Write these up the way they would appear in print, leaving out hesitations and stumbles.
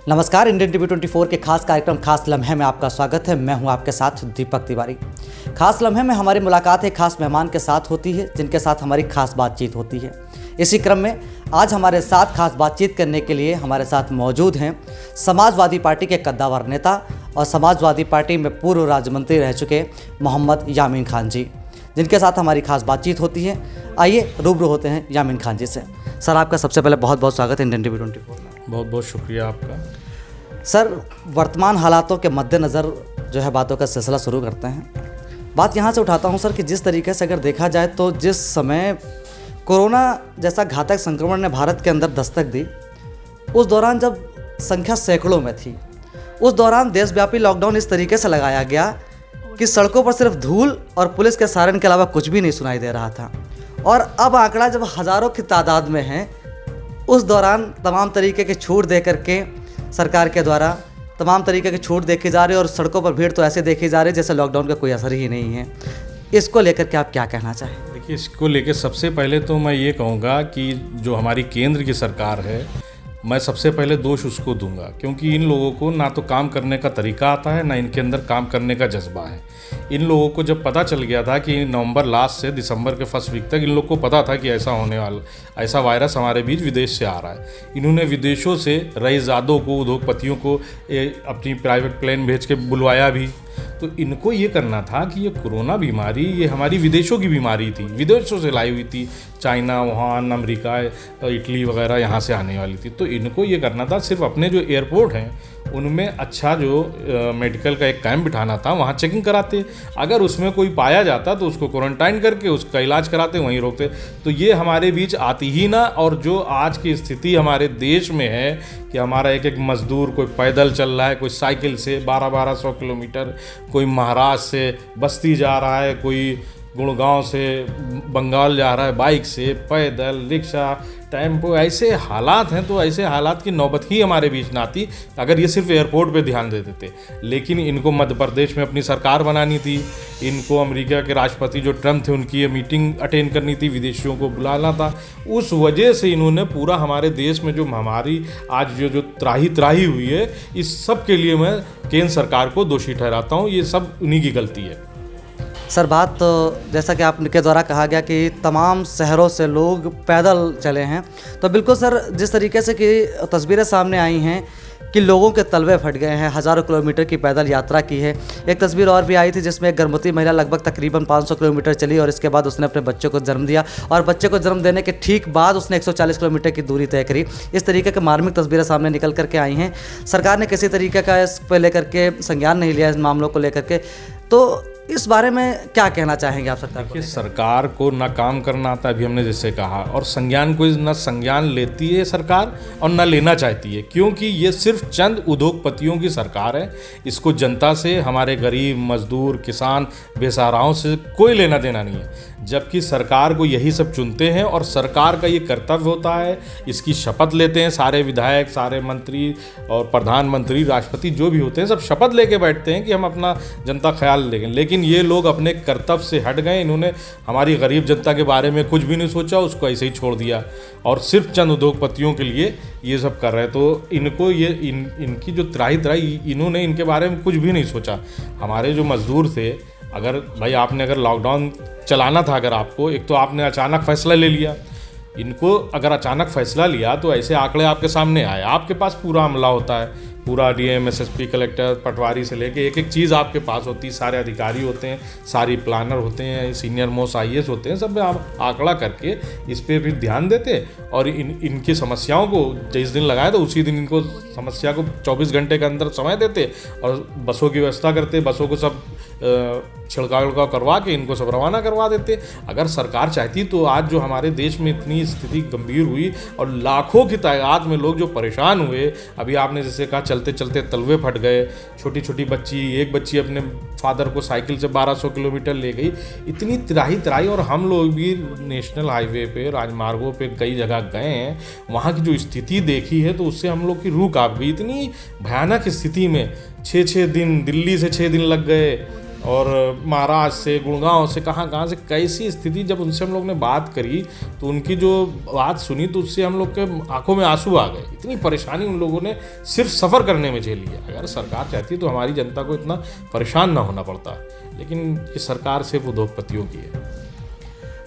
नमस्कार, Indian TV 24 के खास कार्यक्रम खास लम्हे में आपका स्वागत है। मैं हूं आपके साथ दीपक तिवारी। खास लम्हे में हमारी मुलाकात एक खास मेहमान के साथ होती है, जिनके साथ हमारी खास बातचीत होती है। इसी क्रम में आज हमारे साथ खास बातचीत करने के लिए हमारे साथ मौजूद हैं समाजवादी पार्टी के कद्दावर नेता और समाजवादी पार्टी में पूर्व राज्य मंत्री रह चुके मोहम्मद यामीन खान जी, जिनके साथ हमारी खास बातचीत होती है। आइए रूबरू होते हैं यामीन खान जी से। सर, आपका सबसे पहले बहुत बहुत स्वागत है इंडियन टीवी 24 में। बहुत बहुत शुक्रिया आपका। सर, वर्तमान हालातों के मद्देनज़र जो है बातों का सिलसिला शुरू करते हैं। बात यहाँ से उठाता हूँ सर कि जिस तरीके से अगर देखा जाए तो जिस समय कोरोना जैसा घातक संक्रमण ने भारत के अंदर दस्तक दी, उस दौरान जब संख्या सैकड़ों में थी, उस दौरान देशव्यापी लॉकडाउन इस तरीके से लगाया गया कि सड़कों पर सिर्फ धूल और पुलिस के सायरन के अलावा कुछ भी नहीं सुनाई दे रहा था। और अब आंकड़ा जब हज़ारों की तादाद में है, उस दौरान तमाम तरीके की छूट दे करके सरकार के द्वारा तमाम तरीके की छूट देखी जा रही है और सड़कों पर भीड़ तो ऐसे देखी जा रही है जैसे लॉकडाउन का कोई असर ही नहीं है। इसको लेकर के आप क्या कहना चाहें? देखिए, इसको लेकर सबसे पहले तो मैं ये कहूँगा कि जो हमारी केंद्र की सरकार है, मैं सबसे पहले दोष उसको दूंगा, क्योंकि इन लोगों को ना तो काम करने का तरीका आता है, ना इनके अंदर काम करने का जज्बा है। इन लोगों को जब पता चल गया था कि नवंबर लास्ट से दिसंबर के फर्स्ट वीक तक इन लोग को पता था कि ऐसा होने वाला, ऐसा वायरस हमारे बीच विदेश से आ रहा है। इन्होंने विदेशों से रईसजादों को, उद्योगपतियों को अपनी प्राइवेट प्लेन भेज के बुलवाया भी। तो इनको ये करना था कि ये कोरोना बीमारी ये हमारी विदेशों की बीमारी थी, विदेशों से लाई हुई थी, चाइना, वुहान, अमेरिका, इटली वगैरह यहाँ से आने वाली थी। तो इनको ये करना था सिर्फ अपने जो एयरपोर्ट हैं उनमें अच्छा जो मेडिकल का एक कैंप बिठाना था, वहाँ चेकिंग कराते। अगर उसमें कोई पाया जाता तो उसको क्वारंटाइन करके उसका इलाज कराते, वहीं रोकते। तो ये हमारे बीच आती ही ना। और जो आज की स्थिति हमारे देश में है कि हमारा एक एक मजदूर कोई पैदल चल रहा है, कोई साइकिल से 1200 किलोमीटर, कोई महाराष्ट्र से बस्ती जा रहा है, कोई गुड़गांव से बंगाल जा रहा है बाइक से, पैदल, रिक्शा, टेम्पो, ऐसे हालात हैं। तो ऐसे हालात की नौबत ही हमारे बीच ना आती अगर ये सिर्फ एयरपोर्ट पे ध्यान देते थे। लेकिन इनको मध्य प्रदेश में अपनी सरकार बनानी थी, इनको अमेरिका के राष्ट्रपति जो ट्रम्प थे उनकी ये मीटिंग अटेंड करनी थी, विदेशियों को बुलाना था। उस वजह से इन्होंने पूरा हमारे देश में जो महामारी आज जो त्राही हुई है, इस सब के लिए मैं केंद्र सरकार को दोषी ठहराता हूँ। ये सब उन्हीं की गलती है। सर, बात तो जैसा कि आपके द्वारा कहा गया कि तमाम शहरों से लोग पैदल चले हैं, तो बिल्कुल सर, जिस तरीके से कि तस्वीरें सामने आई हैं कि लोगों के तलवे फट गए हैं, हज़ारों किलोमीटर की पैदल यात्रा की है। एक तस्वीर और भी आई थी जिसमें एक गर्भवती महिला लगभग तकरीबन 500 किलोमीटर चली और इसके बाद उसने अपने बच्चे को जन्म दिया और बच्चे को जन्म देने के ठीक बाद उसने 140 किलोमीटर की दूरी तय करी। इस तरीके के मार्मिक तस्वीरें सामने निकल करके आई हैं। सरकार ने किसी तरीके का इस पर लेकर के संज्ञान नहीं लिया, इस मामलों को लेकर के। तो इस बारे में क्या कहना चाहेंगे आप सरकार को? सरकार को ना काम करना आता, अभी हमने जैसे कहा, और संज्ञान को ना संज्ञान लेती है सरकार और ना लेना चाहती है, क्योंकि ये सिर्फ चंद उद्योगपतियों की सरकार है। इसको जनता से, हमारे गरीब, मजदूर, किसान, बेसहाराओं से कोई लेना देना नहीं है। जबकि सरकार को यही सब चुनते हैं और सरकार का ये कर्तव्य होता है, इसकी शपथ लेते हैं सारे विधायक, सारे मंत्री और प्रधानमंत्री, राष्ट्रपति जो भी होते हैं, सब शपथ लेके बैठते हैं कि हम अपना जनता ख्याल लेंगे। लेकिन ये लोग अपने कर्तव्य से हट गए। इन्होंने हमारी गरीब जनता के बारे में कुछ भी नहीं सोचा, उसको ऐसे ही छोड़ दिया और सिर्फ चंद उद्योगपतियों के लिए ये सब कर रहे हैं। तो इनको ये इनकी जो त्राही इन्होंने इनके बारे में कुछ भी नहीं सोचा। हमारे जो मजदूर थे, अगर भाई आपने अगर लॉकडाउन चलाना था, अगर आपको, एक तो आपने अचानक फैसला ले लिया। इनको अगर अचानक फैसला लिया तो ऐसे आंकड़े आपके सामने आए, आपके पास पूरा अमला होता है, पूरा डीएम, एसएसपी, कलेक्टर, पटवारी से लेके एक एक चीज़ आपके पास होती है, सारे अधिकारी होते हैं, सारी प्लानर होते हैं, सीनियर मोस्ट आईएएस होते हैं, सब में आप आंकड़ा करके इस पर भी ध्यान देते और इनकी समस्याओं को जिस दिन लगाए तो उसी दिन इनको समस्या को 24 घंटे के अंदर समय देते और बसों की व्यवस्था करते, बसों को सब छिड़काव करवा के इनको सब रवाना करवा देते। अगर सरकार चाहती तो आज जो हमारे देश में इतनी स्थिति गंभीर हुई और लाखों की तादाद में लोग जो परेशान हुए, अभी आपने जैसे कहा चलते चलते तलवे फट गए, छोटी छोटी बच्ची, एक बच्ची अपने फादर को साइकिल से 1200 किलोमीटर ले गई, इतनी त्राही। और हम लोग भी नेशनल हाईवे पे, राजमार्गों पे कई जगह गए हैं, वहाँ की जो स्थिति देखी है तो उससे हम लोग की रूह कांप गई। इतनी भयानक स्थिति में 6-6 दिन, दिल्ली से 6 दिन लग गए, और महाराष्ट्र से, गुड़गांव से, कहाँ से कैसी स्थिति। जब उनसे हम लोग ने बात करी तो उनकी जो बात सुनी तो उससे हम लोग के आंखों में आंसू आ गए। इतनी परेशानी उन लोगों ने सिर्फ सफ़र करने में झेल लिया। अगर सरकार चाहती तो हमारी जनता को इतना परेशान ना होना पड़ता, लेकिन ये सरकार सिर्फ उद्योगपतियों की है।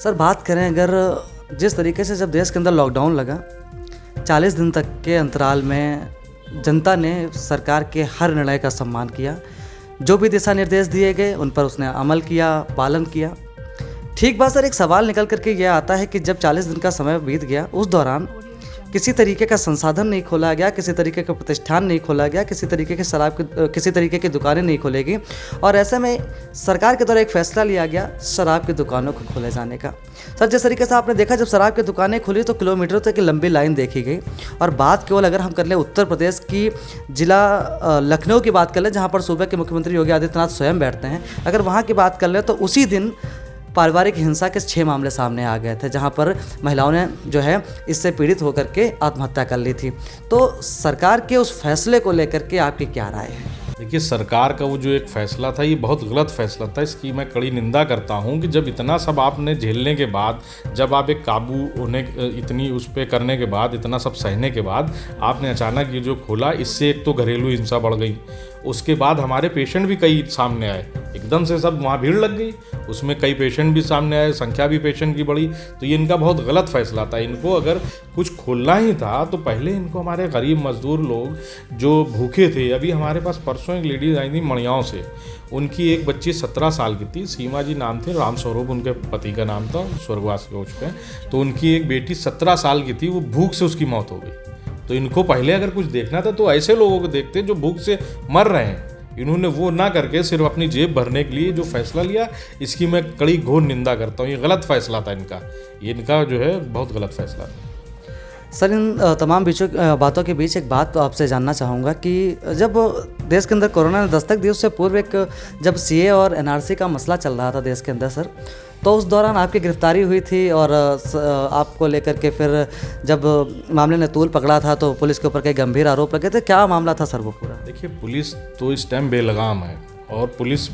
सर बात करें अगर जिस तरीके से जब देश के अंदर लॉकडाउन लगा, 40 दिन तक के अंतराल में जनता ने सरकार के हर निर्णय का सम्मान किया। जो भी दिशा निर्देश दिए गए उन पर उसने अमल किया, पालन किया। ठीक बात सर, एक सवाल निकल करके यह आता है कि जब 40 दिन का समय बीत गया, उस दौरान किसी तरीके का संसाधन नहीं खोला गया, किसी तरीके का प्रतिष्ठान नहीं खोला गया, किसी तरीके के किसी तरीके की दुकानें नहीं खोलेगी, और ऐसे में सरकार के द्वारा एक फैसला लिया गया शराब की दुकानों को खोले जाने का। सर जिस तरीके से आपने देखा, जब शराब की दुकानें खुली तो किलोमीटरों तक की लंबी लाइन देखी गई। और बात केवल अगर हम कर लें उत्तर प्रदेश की, जिला लखनऊ की बात कर लें, जहाँ पर सूबे के मुख्यमंत्री योगी आदित्यनाथ स्वयं बैठते हैं, अगर वहाँ की बात कर लें तो उसी दिन पारिवारिक हिंसा के 6 मामले सामने आ गए थे, जहां पर महिलाओं ने जो है इससे पीड़ित होकर के आत्महत्या कर ली थी। तो सरकार के उस फैसले को लेकर के आपकी क्या राय है? देखिए, सरकार का वो जो एक फ़ैसला था, ये बहुत गलत फ़ैसला था। इसकी मैं कड़ी निंदा करता हूँ कि जब इतना सब आपने झेलने के बाद, जब आप एक काबू होने इतनी उस पर करने के बाद, इतना सब सहने के बाद आपने अचानक ये जो खोला, इससे एक तो घरेलू हिंसा बढ़ गई। उसके बाद हमारे पेशेंट भी कई सामने आए, एकदम से सब वहाँ भीड़ लग गई, उसमें कई पेशेंट भी सामने आए, संख्या भी पेशेंट की बढ़ी। तो ये इनका बहुत गलत फ़ैसला था। इनको अगर कुछ खोलना ही था तो पहले इनको हमारे गरीब मजदूर लोग जो भूखे थे, अभी हमारे पास परसों एक लेडीज़ आई थी मड़ियाँव से, उनकी एक बच्ची 17 साल की थी, सीमा जी नाम थे, राम स्वरूप उनके पति का नाम था, स्वर्गवास हो चुके हैं। तो उनकी एक बेटी 17 साल की थी, वो भूख से उसकी मौत हो गई। तो इनको पहले अगर कुछ देखना था तो ऐसे लोगों को देखते जो भूख से मर रहे हैं। इन्होंने वो ना करके सिर्फ अपनी जेब भरने के लिए जो फैसला लिया, इसकी मैं कड़ी घोर निंदा करता हूँ। ये गलत फैसला था इनका जो है बहुत गलत फैसला था। सर इन तमाम बातों के बीच एक बात तो आपसे जानना चाहूँगा कि जब देश के अंदर कोरोना ने दस्तक दी, उससे पूर्व एक जब सीए और एनआरसी का मसला चल रहा था देश के अंदर सर, तो उस दौरान आपकी गिरफ्तारी हुई थी और आपको लेकर के फिर जब मामले ने तूल पकड़ा था तो पुलिस के ऊपर कई गंभीर आरोप लगे थे। क्या मामला था सर वो पूरा? देखिए, पुलिस तो इस टाइम बेलगाम है, और पुलिस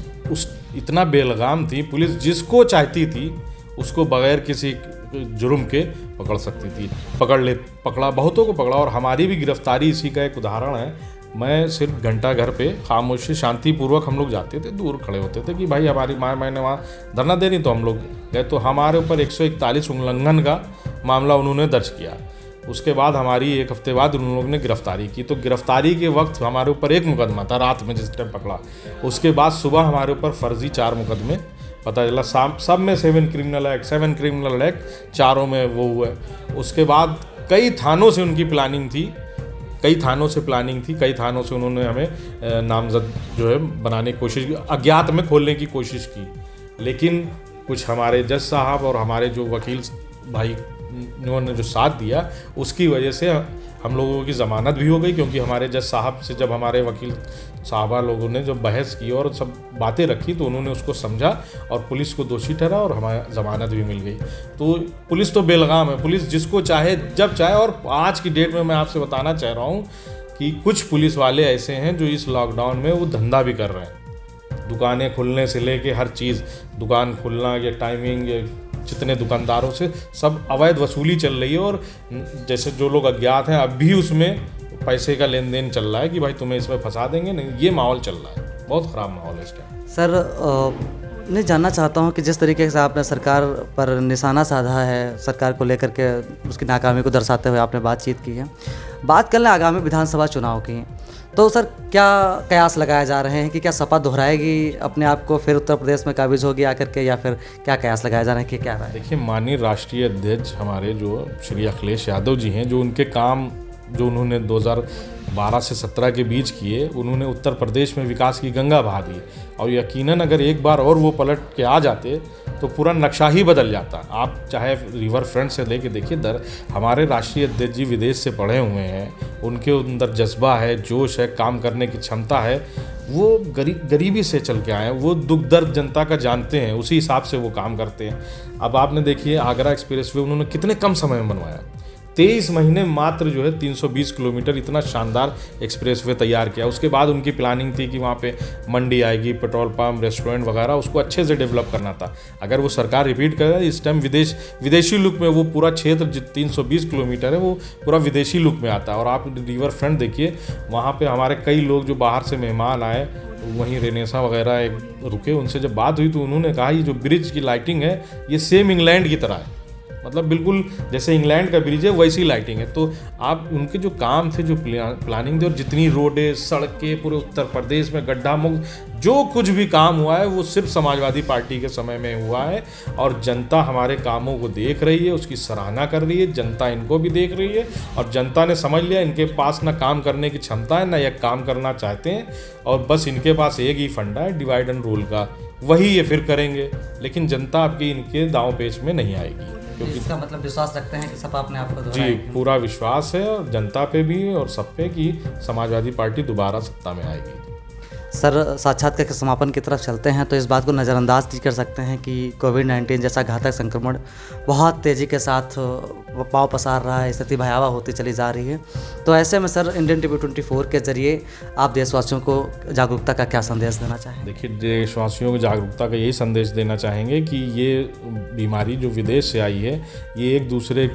इतना बेलगाम थी, पुलिस जिसको चाहती थी उसको बगैर किसी जुर्म के पकड़ सकती थी। पकड़ा बहुतों को पकड़ा, और हमारी भी गिरफ्तारी इसी का एक उदाहरण है। मैं सिर्फ घंटा घर पे खामोशी शांतिपूर्वक हम लोग जाते थे, दूर खड़े होते थे कि भाई हमारी माँ मैंने वहाँ धरना देनी, तो हम लोग गए तो हमारे ऊपर 141 उल्लंघन का मामला उन्होंने दर्ज किया। उसके बाद हमारी 1 हफ्ते बाद उन लोगों ने गिरफ्तारी की। तो गिरफ्तारी के वक्त हमारे ऊपर 1 मुकदमा था रात में जिस टाइम पकड़ा। उसके बाद सुबह हमारे ऊपर फर्जी 4 मुकदमे पता चला, सब में 7 क्रिमिनल एक्ट चारों में वो हुआ। उसके बाद कई थानों से उनकी प्लानिंग थी, कई थानों से उन्होंने हमें नामजद जो है बनाने की कोशिश की, अज्ञात में खोलने की कोशिश की। लेकिन कुछ हमारे जज साहब और हमारे जो वकील भाई ने जो साथ दिया, उसकी वजह से हम लोगों की ज़मानत भी हो गई। क्योंकि हमारे जज साहब से जब हमारे वकील साहबा लोगों ने जब बहस की और सब बातें रखी, तो उन्होंने उसको समझा और पुलिस को दोषी ठहरा और हमारी ज़मानत भी मिल गई। तो पुलिस तो बेलगाम है, पुलिस जिसको चाहे जब चाहे। और आज की डेट में मैं आपसे बताना चाह रहा हूँ कि कुछ पुलिस वाले ऐसे हैं जो इस लॉकडाउन में वो धंधा भी कर रहे हैं। दुकानें खुलने से लेके हर चीज़, दुकान खुलना या टाइमिंग, जितने दुकानदारों से सब अवैध वसूली चल रही है। और जैसे जो लोग अज्ञात हैं, अब भी उसमें पैसे का लेन देन चल रहा है कि भाई तुम्हें इसमें फंसा देंगे, नहीं, ये माहौल चल रहा है, बहुत ख़राब माहौल है इसका। सर मैं जानना चाहता हूँ कि जिस तरीके से आपने सरकार पर निशाना साधा है, सरकार को लेकर के उसकी नाकामी को दर्शाते हुए आपने बातचीत की है, बात कर लें आगामी विधानसभा चुनाव की, तो सर क्या कयास लगाए जा रहे हैं कि क्या सपा दोहराएगी अपने आप को, फिर उत्तर प्रदेश में काबिज होगी आकर के, या फिर क्या कयास लगाए जा रहे हैं कि क्या है? देखिए, माननीय राष्ट्रीय अध्यक्ष हमारे जो श्री अखिलेश यादव जी हैं, जो उनके काम जो उन्होंने 2012 से 17 के बीच किए, उन्होंने उत्तर प्रदेश में विकास की गंगा बहा दी। और यकीनन अगर एक बार और वो पलट के आ जाते तो पूरा नक्शा ही बदल जाता। आप चाहे रिवर फ्रंट से लेके देखिए, हमारे राष्ट्रीय अध्यक्ष जी विदेश से पढ़े हुए हैं, उनके अंदर जज्बा है, जोश है, काम करने की क्षमता है। वो गरीबी से चल के आए हैं, वो दुख दर्द जनता का जानते हैं, उसी हिसाब से वो काम करते हैं। अब आपने देखिए आगरा एक्सप्रेस वे उन्होंने कितने कम समय में बनवाया, 23 महीने मात्र जो है 320 किलोमीटर इतना शानदार एक्सप्रेसवे तैयार किया। उसके बाद उनकी प्लानिंग थी कि वहाँ पे मंडी आएगी, पेट्रोल पंप, रेस्टोरेंट वगैरह, उसको अच्छे से डेवलप करना था। अगर वो सरकार रिपीट करे, इस टाइम विदेशी लुक में वो पूरा क्षेत्र 320 किलोमीटर है वो पूरा विदेशी लुक में आता है। और आप रिवर फ्रंट देखिए, वहाँ पे हमारे कई लोग जो बाहर से मेहमान आए, वहीं रेनेसा वगैरह रुके, उनसे जब बात हुई तो उन्होंने कहा ये जो ब्रिज की लाइटिंग है ये सेम इंग्लैंड की तरह है, मतलब बिल्कुल जैसे इंग्लैंड का ब्रिज है वैसी लाइटिंग है। तो आप उनके जो काम थे, जो प्लानिंग थी, और जितनी रोडें, सड़कें, पूरे उत्तर प्रदेश में गड्ढा मुक्त जो कुछ भी काम हुआ है वो सिर्फ समाजवादी पार्टी के समय में हुआ है। और जनता हमारे कामों को देख रही है, उसकी सराहना कर रही है, जनता इनको भी देख रही है। और जनता ने समझ लिया इनके पास ना काम करने की क्षमता है, ना यह काम करना चाहते हैं, और बस इनके पास एक ही फंडा है डिवाइड एंड रूल का, वही ये फिर करेंगे। लेकिन जनता आपकी इनके दांव पेच में नहीं आएगी, क्योंकि इसका मतलब विश्वास रखते हैं कि सपा अपने आप को जी पूरा विश्वास है और जनता पे भी और सब पे कि समाजवादी पार्टी दोबारा सत्ता में आएगी। सर, साक्षात्कार के समापन की तरफ चलते हैं तो इस बात को नज़रअंदाज नहीं कर सकते हैं कि कोविड-19 जैसा घातक संक्रमण बहुत तेज़ी के साथ पांव पसार रहा है, स्थिति भयावह होती चली जा रही है। तो ऐसे में सर, इंडियन टीवी 24 के ज़रिए आप देशवासियों को जागरूकता का क्या संदेश देना चाहेंगे? देखिए, देशवासियों को जागरूकता का यही संदेश देना चाहेंगे कि ये बीमारी जो विदेश से आई है, ये एक दूसरे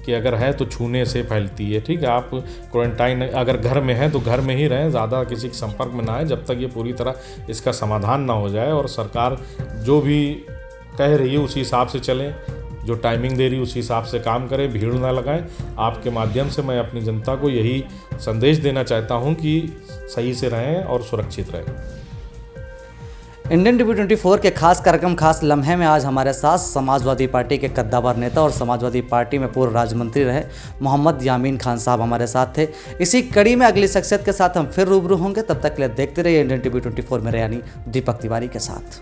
कि अगर है तो छूने से फैलती है। ठीक है, आप क्वारंटाइन अगर घर में हैं तो घर में ही रहें, ज़्यादा किसी के संपर्क में ना आए जब तक ये पूरी तरह इसका समाधान ना हो जाए। और सरकार जो भी कह रही है उसी हिसाब से चलें, जो टाइमिंग दे रही है उसी हिसाब से काम करें, भीड़ ना लगाएं। आपके माध्यम से मैं अपनी जनता को यही संदेश देना चाहता हूँ कि सही से रहें और सुरक्षित रहें। इंडियन टीवी 24 के खास कार्यक्रम खास लम्हे में आज हमारे साथ समाजवादी पार्टी के कद्दावर नेता और समाजवादी पार्टी में पूर्व राज्य मंत्री रहे मोहम्मद यामीन खान साहब हमारे साथ थे। इसी कड़ी में अगली शख्सियत के साथ हम फिर रूबरू होंगे। तब तक के लिए देखते रहिए इंडियन टीवी 24 मेरे यानी दीपक तिवारी के साथ।